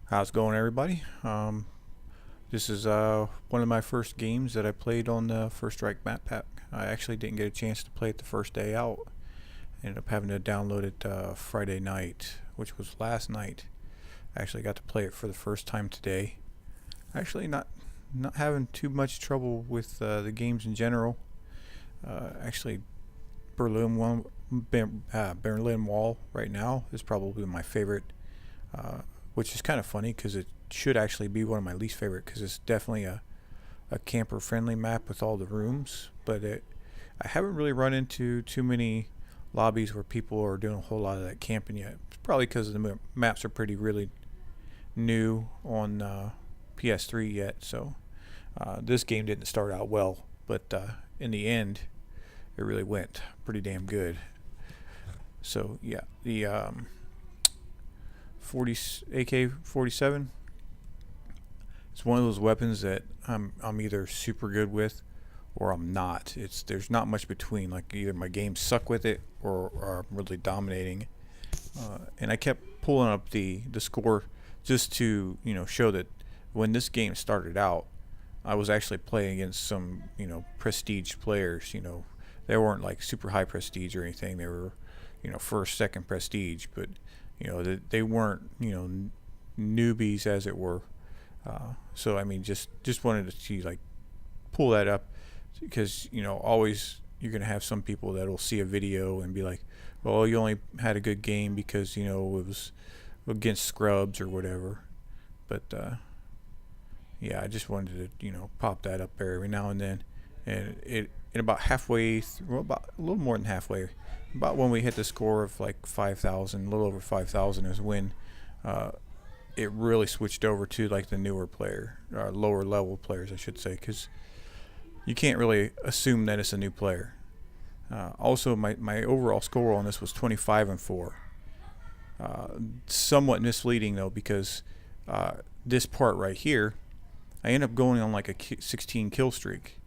How's it going, everybody? This is one of my first games that I played on the First Strike map pack. I actually didn't get a chance to play it the first day out. Ended up having to download it Friday night, which was last night. I actually got to play it for the first time today. Actually, not having too much trouble with the games in general. Actually, Berlin one, Berlin Wall right now is probably my favorite, uh, which is kind of funny because it should actually be one of my least favorite because it's definitely a camper friendly map with all the rooms. But I haven't really run into too many lobbies where people are doing a whole lot of that camping yet. It's probably because the maps are pretty really new on PS3 yet. So this game didn't start out well, but in the end, it really went pretty damn good. So yeah, the 40 AK-47. It's one of those weapons that I'm either super good with or I'm not. There's not much between. Like either my games suck with it or I'm really dominating. And I kept pulling up the score just to show that when this game started out, I was actually playing against some prestige players. They weren't like super high prestige or anything. They were first, second prestige, but they weren't newbies as it were. So I mean, just wanted to see like pull that up because always you're gonna have some people that will see a video and be like, well, you only had a good game because it was against scrubs or whatever. But yeah, I just wanted to pop that up there every now and then, and it in about halfway, well, about a little more than halfway, about when we hit the score of like 5,000, a little over 5,000 is when uh, it really switched over to like the newer player, lower level players, I should say, because you can't really assume that it's a new player. Also, my overall score on this was 25-4. Somewhat misleading though, because this part right here, I end up going on like a 16 kill streak.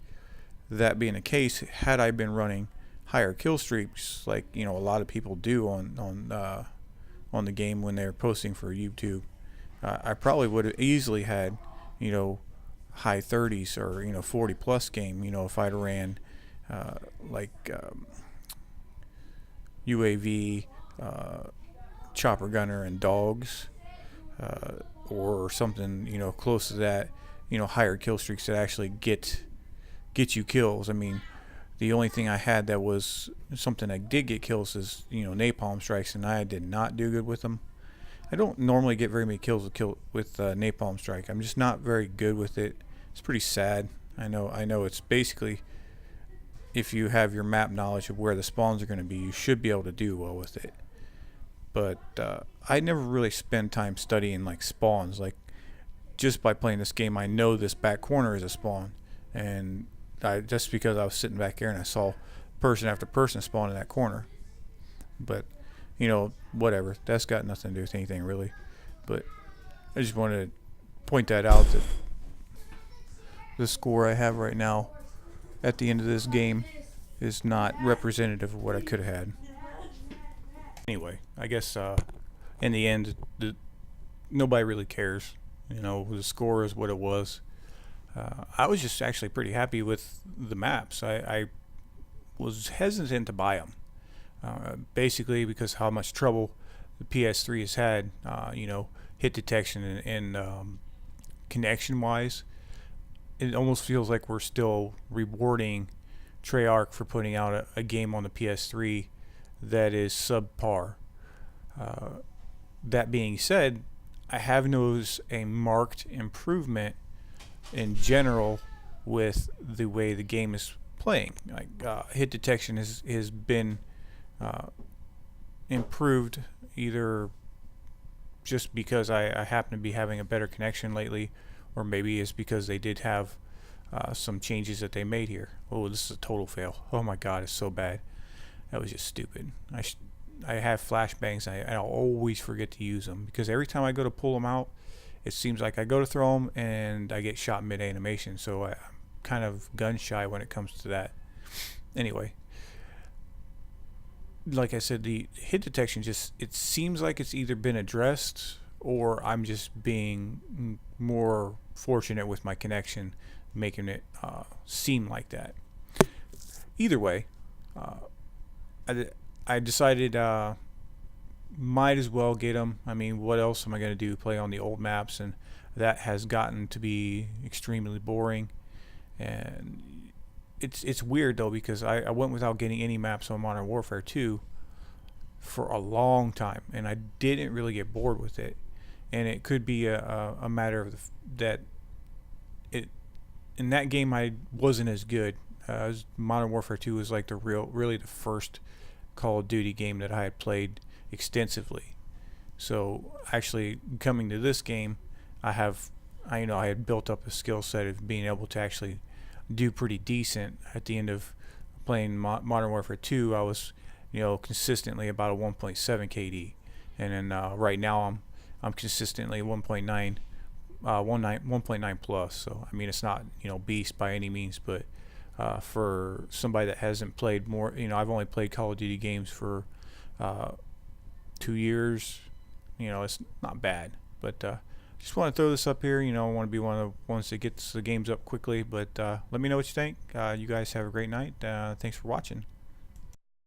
That being the case, had I been running higher kill streaks, like a lot of people do on the game when they're posting for YouTube, I probably would have easily had high 30s or 40 plus game. If I'd ran like UAV, chopper gunner, and dogs, or something close to that. Higher kill streaks that actually get you kills. I mean, the only thing I had that was something that did get kills is napalm strikes, and I did not do good with them. I don't normally get very many kills with napalm strike. I'm just not very good with it. It's pretty sad. I know. It's basically, if you have your map knowledge of where the spawns are going to be, you should be able to do well with it. But I never really spend time studying like spawns. Like just by playing this game, I know this back corner is a spawn, and just because I was sitting back here and I saw person after person spawn in that corner. But whatever. That's got nothing to do with anything really. But I just wanted to point that out, that the score I have right now at the end of this game is not representative of what I could have had. Anyway, I guess in the end, nobody really cares. The score is what it was. I was just actually pretty happy with the maps. I was hesitant to buy them. Basically because how much trouble the PS3 has had, hit detection and connection wise. It almost feels like we're still rewarding Treyarch for putting out a game on the PS3 that is subpar. That being said, I have noticed a marked improvement in general with the way the game is playing. Like hit detection has been improved, either just because I happen to be having a better connection lately, or maybe it's because they did have some changes that they made here. Oh, this is a total fail. Oh my god, it's so bad. That was just stupid. I have flashbangs, and I'll always forget to use them because every time I go to pull them out, it seems like I go to throw them and I get shot mid animation. So I'm kind of gun shy when it comes to that. Anyway, like I said, the hit detection it seems like it's either been addressed or I'm just being more fortunate with my connection, making it seem like that. Either way, I, I decided might as well get them. I mean, what else am I going to do? Play on the old maps, and that has gotten to be extremely boring. And it's weird though, because I went without getting any maps on Modern Warfare 2 for a long time, and I didn't really get bored with it. And it could be a matter of that it in that game I wasn't as good. Modern Warfare 2 was like really the first Call of Duty game that I had played extensively. So actually, coming to this game, I had built up a skill set of being able to actually do pretty decent. At the end of playing Modern Warfare 2, I was consistently about a 1.7 KD, and then right now I'm consistently 1.9 plus. So I mean, it's not beast by any means, but for somebody that hasn't played more, I've only played Call of Duty games for 2 years. It's not bad, but just want to throw this up here. I want to be one of the ones that gets the games up quickly, but let me know what you think. You guys have a great night. Thanks for watching.